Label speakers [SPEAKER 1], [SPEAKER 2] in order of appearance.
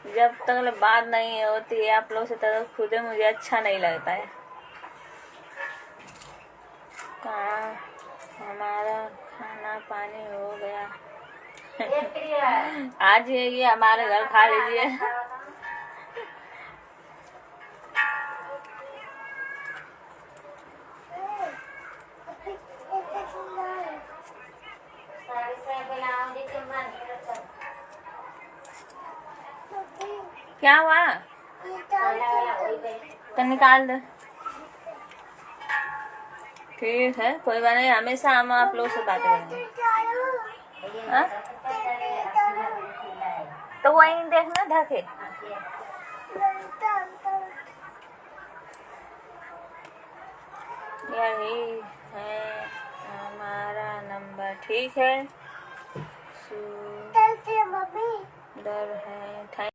[SPEAKER 1] जब तक बात नहीं होती है आप लोग से तब तक खुद मुझे अच्छा नहीं लगता है। कहाँ हमारा खाना पानी हो गया। आज ये हमारे घर खा लीजिए। क्या हुआ? तो निकाल दे। ठीक है, कोई बात नहीं, हमेशा हम आप लोग से बातें करेंगे। हाँ? तो वहीं देखना ढके। यही है हमारा नंबर। ठीक है, सुंदर है। थैंक